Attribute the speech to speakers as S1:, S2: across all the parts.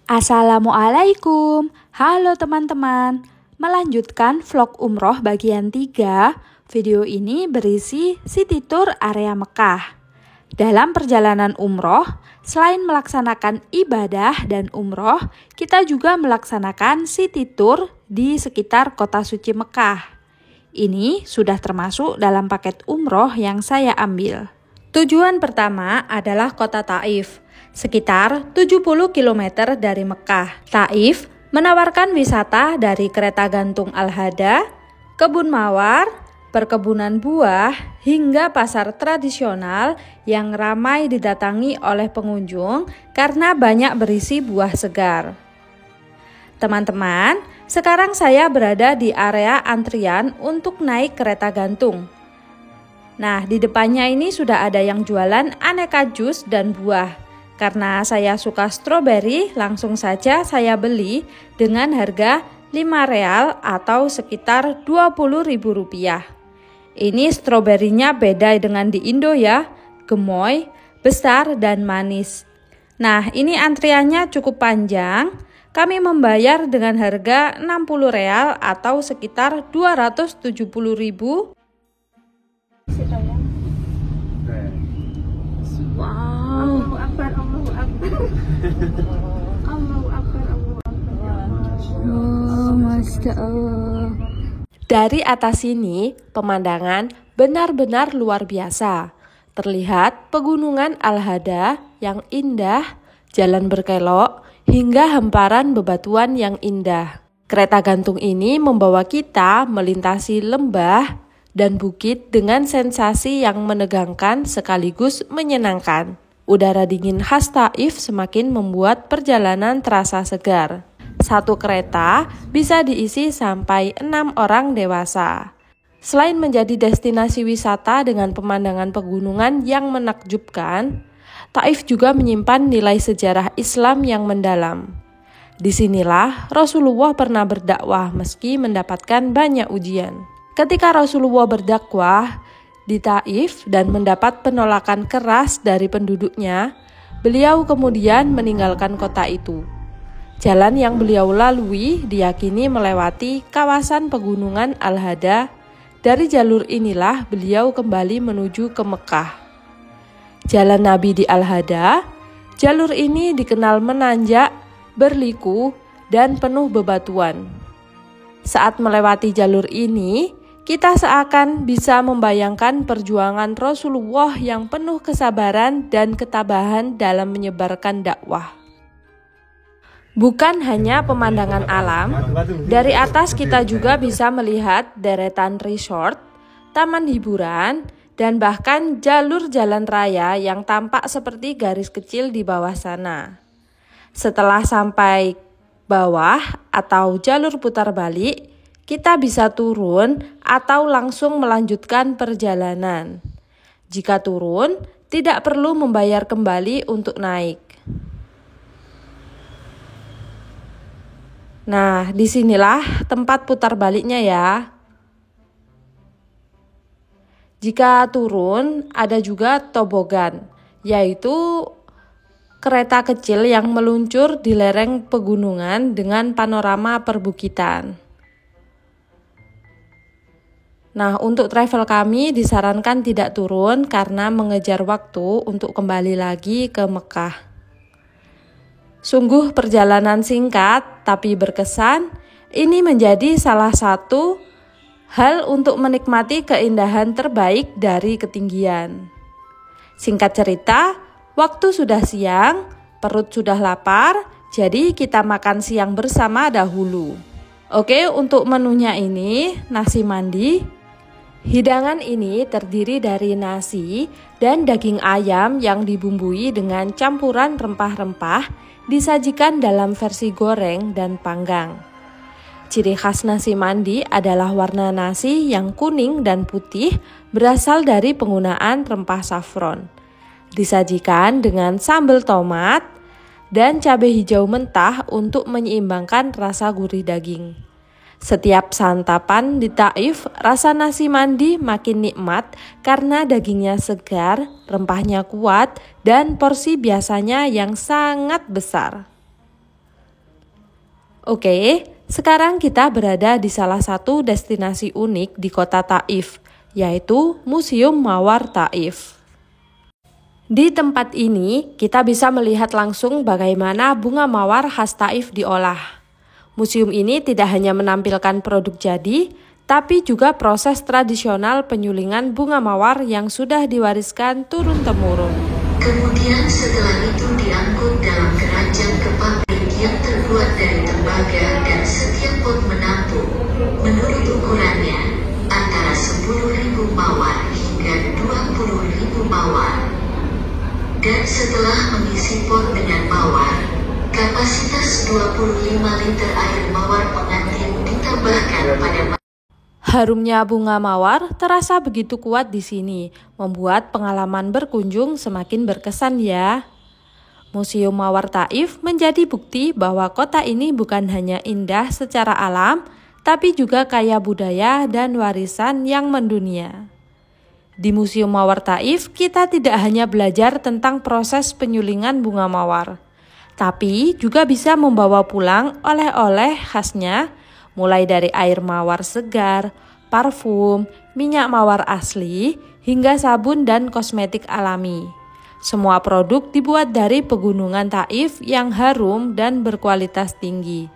S1: Assalamualaikum, halo teman-teman. Melanjutkan vlog umroh bagian 3, video ini berisi city tour area Mekah. Dalam perjalanan umroh, selain melaksanakan ibadah dan umroh, kita juga melaksanakan city tour di sekitar kota suci Mekah. Ini sudah termasuk dalam paket umroh yang saya ambil. Tujuan pertama adalah kota Taif, sekitar 70 km dari Mekah. Taif menawarkan wisata dari kereta gantung Al-Hada, kebun mawar, perkebunan buah, hingga pasar tradisional yang ramai didatangi oleh pengunjung karena banyak berisi buah segar. Teman-teman, sekarang saya berada di area antrian untuk naik kereta gantung. Nah, di depannya ini sudah ada yang jualan aneka jus dan buah. Karena saya suka stroberi, langsung saja saya beli dengan harga 5 real atau sekitar Rp20.000. Ini stroberinya beda dengan di Indo ya, gemoy, besar dan manis. Nah, ini antriannya cukup panjang. Kami membayar dengan harga 60 real atau sekitar Rp270.000. Wow.
S2: Allahu Akbar, Allahu Akbar. Allahu Akbar, Allahu Akbar.
S1: Oh, Masya Allah. Dari atas sini, pemandangan benar-benar luar biasa. Terlihat pegunungan Al-Hada yang indah, jalan berkelok, hingga hamparan bebatuan yang indah. Kereta gantung ini membawa kita melintasi lembah dan bukit dengan sensasi yang menegangkan sekaligus menyenangkan. Udara dingin khas Taif semakin membuat perjalanan terasa segar. Satu kereta bisa diisi sampai 6 orang dewasa. Selain menjadi destinasi wisata dengan pemandangan pegunungan yang menakjubkan, Taif juga menyimpan nilai sejarah Islam yang mendalam. Disinilah Rasulullah pernah berdakwah meski mendapatkan banyak ujian. Ketika Rasulullah berdakwah di Taif dan mendapat penolakan keras dari penduduknya, beliau kemudian meninggalkan kota itu. Jalan yang beliau lalui diyakini melewati kawasan pegunungan Al-Hada. Dari jalur inilah beliau kembali menuju ke Mekah. Jalan Nabi di Al-Hada, jalur ini dikenal menanjak, berliku, dan penuh bebatuan. Saat melewati jalur ini, kita seakan bisa membayangkan perjuangan Rasulullah yang penuh kesabaran dan ketabahan dalam menyebarkan dakwah. Bukan hanya pemandangan alam, dari atas kita juga bisa melihat deretan resort, taman hiburan, dan bahkan jalur jalan raya yang tampak seperti garis kecil di bawah sana. Setelah sampai bawah atau jalur putar balik, kita bisa turun atau langsung melanjutkan perjalanan. Jika turun, tidak perlu membayar kembali untuk naik. Nah, disinilah tempat putar baliknya ya. Jika turun, ada juga tobogan, yaitu kereta kecil yang meluncur di lereng pegunungan dengan panorama perbukitan. Nah, untuk travel kami disarankan tidak turun karena mengejar waktu untuk kembali lagi ke Mekah. Sungguh perjalanan singkat tapi berkesan. Ini menjadi salah satu hal untuk menikmati keindahan terbaik dari ketinggian. Singkat cerita, waktu sudah siang, perut sudah lapar, jadi kita makan siang bersama dahulu. Oke, untuk menunya ini nasi mandi. Hidangan ini terdiri dari nasi dan daging ayam yang dibumbui dengan campuran rempah-rempah, disajikan dalam versi goreng dan panggang. Ciri khas nasi mandi adalah warna nasi yang kuning dan putih berasal dari penggunaan rempah saffron. Disajikan dengan sambal tomat dan cabai hijau mentah untuk menyeimbangkan rasa gurih daging. Setiap santapan di Taif, rasa nasi mandi makin nikmat karena dagingnya segar, rempahnya kuat, dan porsi biasanya yang sangat besar. Oke, sekarang kita berada di salah satu destinasi unik di kota Taif, yaitu Museum Mawar Taif. Di tempat ini, kita bisa melihat langsung bagaimana bunga mawar khas Taif diolah. Museum ini tidak hanya menampilkan produk jadi, tapi juga proses tradisional penyulingan bunga mawar yang sudah diwariskan turun-temurun.
S3: Kemudian setelah itu diangkut dalam keranjang ke pabrik yang terbuat dari tembaga dan setiap pot menampung, menurut ukurannya, antara 10.000 mawar hingga 20.000 mawar. Dan setelah mengisi pot dengan mawar, kapasitas 25 liter air mawar pengantin ditambahkan pada
S1: Harumnya bunga mawar terasa begitu kuat di sini, membuat pengalaman berkunjung semakin berkesan ya. Museum Mawar Taif menjadi bukti bahwa kota ini bukan hanya indah secara alam, tapi juga kaya budaya dan warisan yang mendunia. Di Museum Mawar Taif, kita tidak hanya belajar tentang proses penyulingan bunga mawar, tapi juga bisa membawa pulang oleh-oleh khasnya, mulai dari air mawar segar, parfum, minyak mawar asli, hingga sabun dan kosmetik alami. Semua produk dibuat dari pegunungan Taif yang harum dan berkualitas tinggi.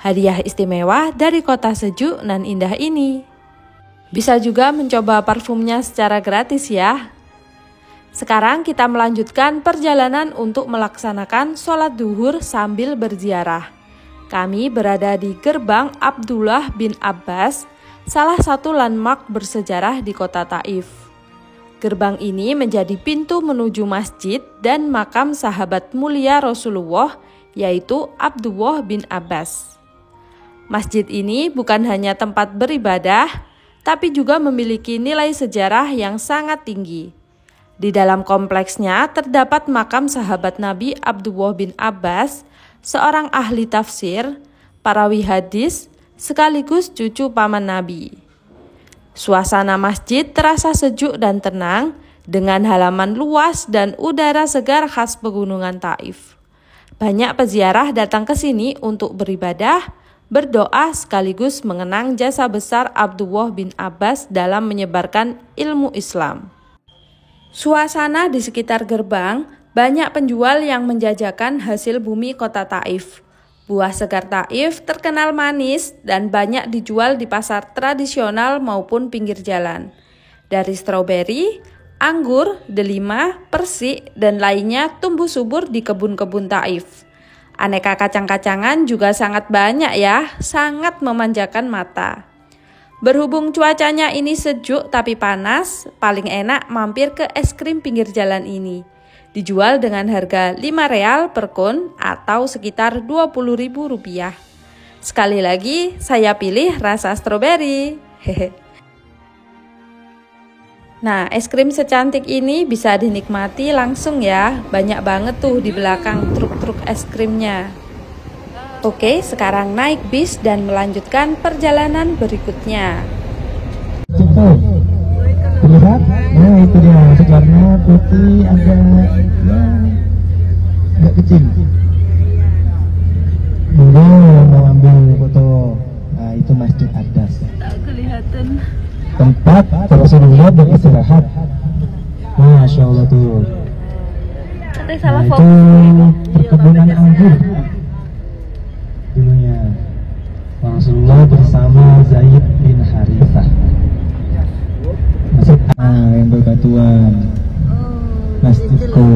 S1: Hadiah istimewa dari kota sejuk nan indah ini. Bisa juga mencoba parfumnya secara gratis ya. Sekarang kita melanjutkan perjalanan untuk melaksanakan sholat duhur sambil berziarah. Kami berada di Gerbang Abdullah bin Abbas, salah satu landmark bersejarah di kota Taif. Gerbang ini menjadi pintu menuju masjid dan makam sahabat mulia Rasulullah, yaitu Abdullah bin Abbas. Masjid ini bukan hanya tempat beribadah, tapi juga memiliki nilai sejarah yang sangat tinggi. Di dalam kompleksnya terdapat makam sahabat Nabi Abdullah bin Abbas, seorang ahli tafsir, perawi hadis, sekaligus cucu paman Nabi. Suasana masjid terasa sejuk dan tenang, dengan halaman luas dan udara segar khas pegunungan Taif. Banyak peziarah datang ke sini untuk beribadah, berdoa sekaligus mengenang jasa besar Abdullah bin Abbas dalam menyebarkan ilmu Islam. Suasana di sekitar gerbang, banyak penjual yang menjajakan hasil bumi kota Taif. Buah segar Taif terkenal manis dan banyak dijual di pasar tradisional maupun pinggir jalan. Dari stroberi, anggur, delima, persik, dan lainnya tumbuh subur di kebun-kebun Taif. Aneka kacang-kacangan juga sangat banyak ya, sangat memanjakan mata. Berhubung cuacanya ini sejuk tapi panas, paling enak mampir ke es krim pinggir jalan ini. Dijual dengan harga 5 real per kon atau sekitar Rp20.000. Sekali lagi, saya pilih rasa stroberi. Nah, es krim secantik ini bisa dinikmati langsung ya. Banyak banget tuh di belakang truk-truk es krimnya. Oke, sekarang naik bis dan melanjutkan perjalanan berikutnya.
S4: Lihat, nah itu dia segarnya putih agak kecil. Dulu mau ambil foto, nah itu Masjid Adas.
S2: Tak kelihatan.
S4: Tempat Rasulullah beristirahat. Masya Allah tuh.
S2: Katanya salah
S4: Itu
S2: fokus.
S4: perkebunan anggur dulunya. Rasulullah bersama Zaid bin Harithah. Masjid yang berbatuan. Masjidku.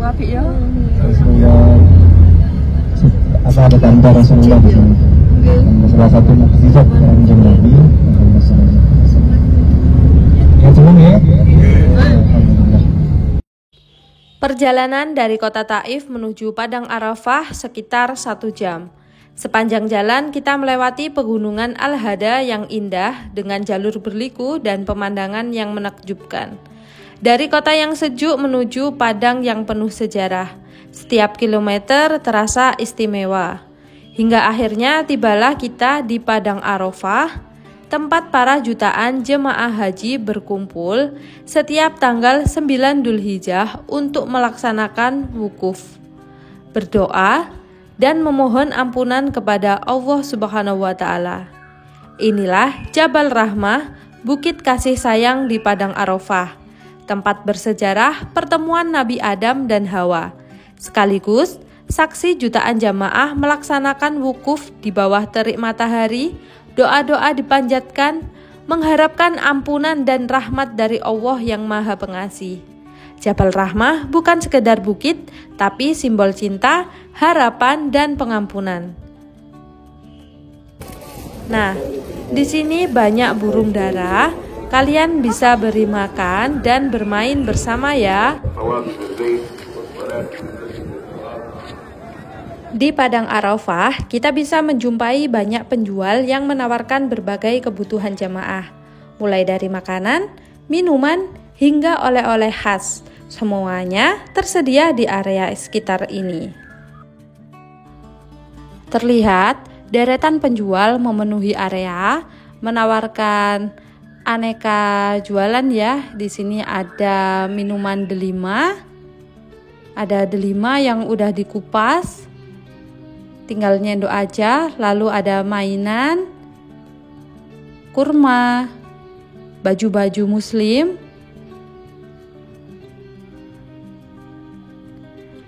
S2: Apik ya.
S4: Rasulullah. Ada tanda Rasulullah di sini. Salah satu mukjizat kanjeng Nabi. Ya, cuman ya. Alhamdulillah.
S1: Perjalanan dari kota Taif menuju Padang Arafah sekitar 1 jam. Sepanjang jalan kita melewati pegunungan Al-Hada yang indah dengan jalur berliku dan pemandangan yang menakjubkan. Dari kota yang sejuk menuju padang yang penuh sejarah, setiap kilometer terasa istimewa. Hingga akhirnya tibalah kita di Padang Arafah, tempat para jutaan jemaah haji berkumpul setiap tanggal 9 Dzulhijjah untuk melaksanakan wukuf, berdoa, dan memohon ampunan kepada Allah Subhanahu wa Ta'ala. Inilah Jabal Rahmah, bukit kasih sayang di Padang Arafah, tempat bersejarah pertemuan Nabi Adam dan Hawa, sekaligus saksi jutaan jamaah melaksanakan wukuf di bawah terik matahari, doa-doa dipanjatkan, mengharapkan ampunan dan rahmat dari Allah yang Maha Pengasih. Jabal Rahmah bukan sekedar bukit, tapi simbol cinta, harapan, dan pengampunan. Nah, di sini banyak burung dara. Kalian bisa beri makan dan bermain bersama ya. Di Padang Arafah, kita bisa menjumpai banyak penjual yang menawarkan berbagai kebutuhan jamaah, mulai dari makanan, minuman, hingga oleh-oleh khas. Semuanya tersedia di area sekitar ini. Terlihat deretan penjual memenuhi area, menawarkan aneka jualan ya. Di sini ada minuman delima, ada delima yang udah dikupas, tinggal nyendok aja. Lalu ada mainan, kurma, baju-baju muslim.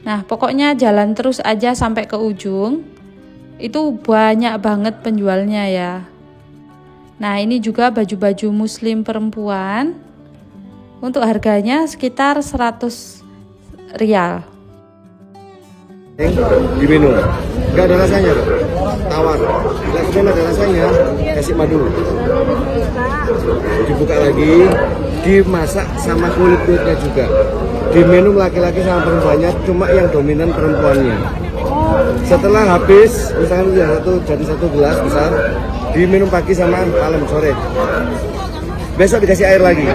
S1: Nah, pokoknya jalan terus aja sampai ke ujung. Itu banyak banget penjualnya ya. Nah, ini juga baju-baju muslim perempuan. Untuk harganya sekitar 100 rial.
S5: Diminum, nggak ada rasanya, tawar. Bila kemudian ada rasanya, kasih madu. Dibuka lagi, dimasak sama kulit-kulitnya juga. Diminum laki-laki sama perempuannya, cuma yang dominan perempuannya. Setelah habis, misalnya jadi satu gelas besar, diminum pagi sama malam sore. Besok dikasih air lagi.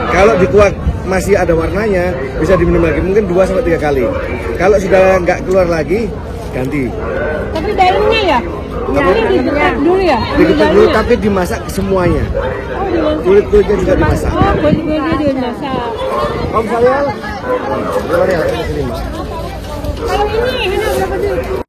S5: Kalau dikuak masih ada warnanya, bisa diminum lagi, mungkin 2-3 kali. Kalau sudah nggak keluar lagi, ganti.
S2: Tapi dalamnya ya? Ini digerak dulu ya?
S5: Digerak dulu, tapi dimasak semuanya. Kulit-kulitnya juga dimasak.
S2: Oh, kulit-kulitnya dimasak.
S5: Om saya, gimana ya?
S2: Kalau ini berapa dulu?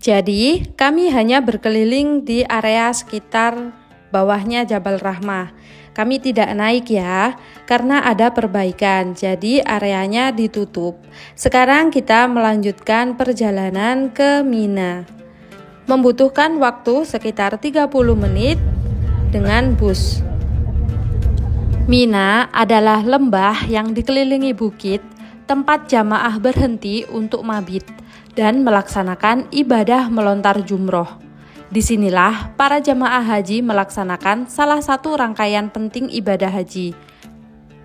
S1: Jadi, kami hanya berkeliling di area sekitar bawahnya Jabal Rahmah. Kami tidak naik ya, karena ada perbaikan, jadi areanya ditutup. Sekarang kita melanjutkan perjalanan ke Mina. Membutuhkan waktu sekitar 30 menit dengan bus. Mina adalah lembah yang dikelilingi bukit, tempat jamaah berhenti untuk mabit dan melaksanakan ibadah melontar jumroh. Disinilah para jamaah haji melaksanakan salah satu rangkaian penting ibadah haji,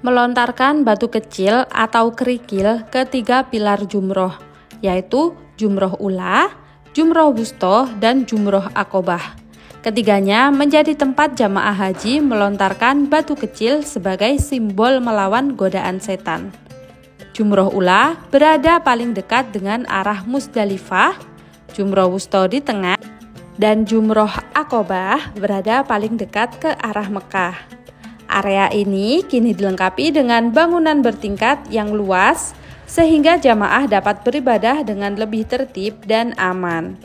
S1: melontarkan batu kecil atau kerikil ke 3 pilar jumroh, yaitu jumroh ula, jumroh wusto, dan jumroh akobah. Ketiganya menjadi tempat jamaah haji melontarkan batu kecil sebagai simbol melawan godaan setan. Jumroh ula berada paling dekat dengan arah Musdalifah, jumroh wusto di tengah, dan jumroh akobah berada paling dekat ke arah Mekah. Area ini kini dilengkapi dengan bangunan bertingkat yang luas, sehingga jamaah dapat beribadah dengan lebih tertib dan aman.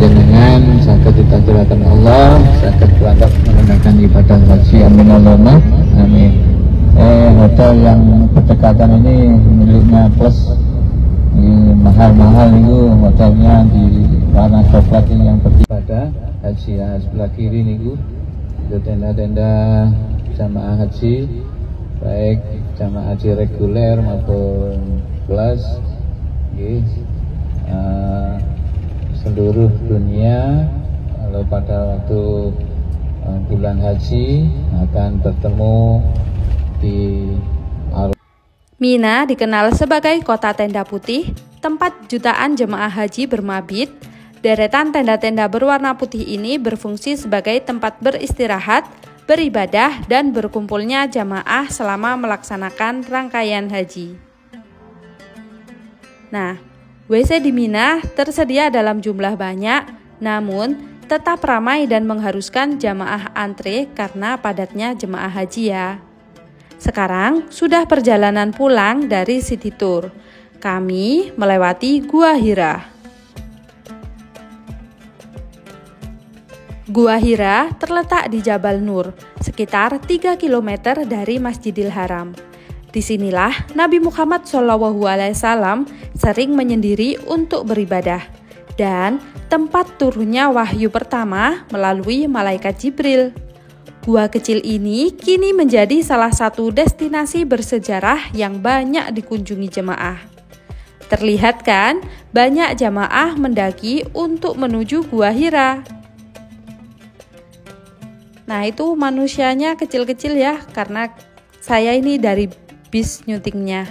S4: Jenengan saged ditakdiraken Allah, saged berangkat menunaikan ibadah haji, amin Allahumma amin. Hotel yang berdekatan ini miliknya Plus, ini mahal-mahal itu hotelnya di warna coklat ini yang beribadah haji. Ya, sebelah kiri niku itu tenda-tenda jamaah haji, baik jamaah haji reguler maupun Plus. Seluruh dunia kalau pada waktu bulan haji akan bertemu di
S1: Mina dikenal sebagai kota tenda putih, tempat jutaan jemaah haji bermabit. Deretan tenda-tenda berwarna putih ini berfungsi sebagai tempat beristirahat, beribadah, dan berkumpulnya jamaah selama melaksanakan rangkaian haji. Nah, WC di Mina tersedia dalam jumlah banyak, namun tetap ramai dan mengharuskan jamaah antre karena padatnya jemaah haji ya. Sekarang sudah perjalanan pulang dari City Tour. Kami melewati Gua Hira. Gua Hira terletak di Jabal Nur, sekitar 3 km dari Masjidil Haram. Disinilah Nabi Muhammad SAW sering menyendiri untuk beribadah, dan tempat turunnya wahyu pertama melalui malaikat Jibril. Gua kecil ini kini menjadi salah satu destinasi bersejarah yang banyak dikunjungi jemaah. Terlihat kan, banyak jamaah mendaki untuk menuju Gua Hira. Nah, itu manusianya kecil-kecil ya, karena saya ini dari bis nyutingnya.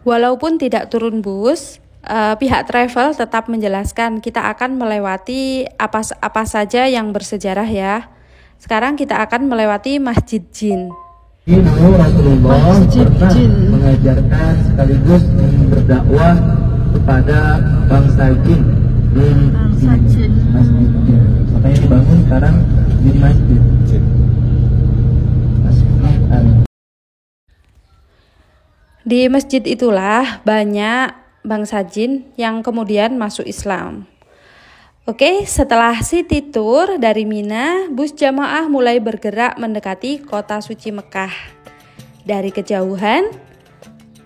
S1: Walaupun tidak turun bus, pihak travel tetap menjelaskan kita akan melewati apa saja yang bersejarah ya. Sekarang kita akan melewati Masjid Jin.
S4: Rasulullah pernah mengajarkan sekaligus berdakwah kepada bangsa jin di masjid jin. Makanya dibangun sekarang di masjid jin.
S1: Di masjid itulah banyak bangsa jin yang kemudian masuk Islam. Oke, setelah City Tour dari Mina, bus jamaah mulai bergerak mendekati kota suci Mekah. Dari kejauhan,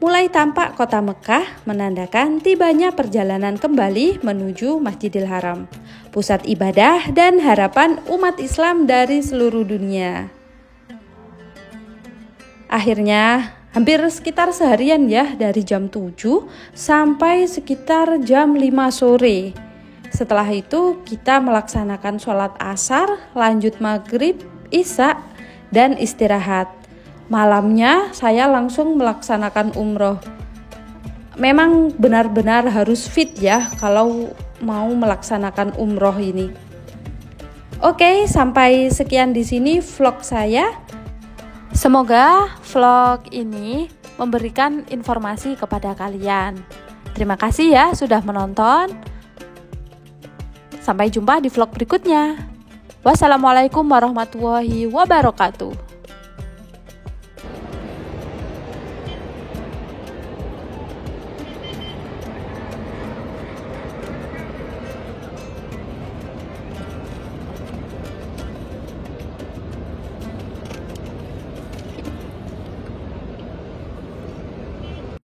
S1: mulai tampak kota Mekah menandakan tibanya perjalanan kembali menuju Masjidil Haram, pusat ibadah dan harapan umat Islam dari seluruh dunia. Akhirnya, hampir sekitar seharian ya, dari jam 7 sampai sekitar jam 5 sore. Setelah itu kita melaksanakan sholat asar, lanjut maghrib, isya, dan istirahat. Malamnya saya langsung melaksanakan umroh. Memang benar-benar harus fit ya kalau mau melaksanakan umroh ini. Oke, sampai sekian di sini vlog saya. Semoga vlog ini memberikan informasi kepada kalian. Terima kasih ya sudah menonton. Sampai jumpa di vlog berikutnya. Wassalamualaikum warahmatullahi wabarakatuh.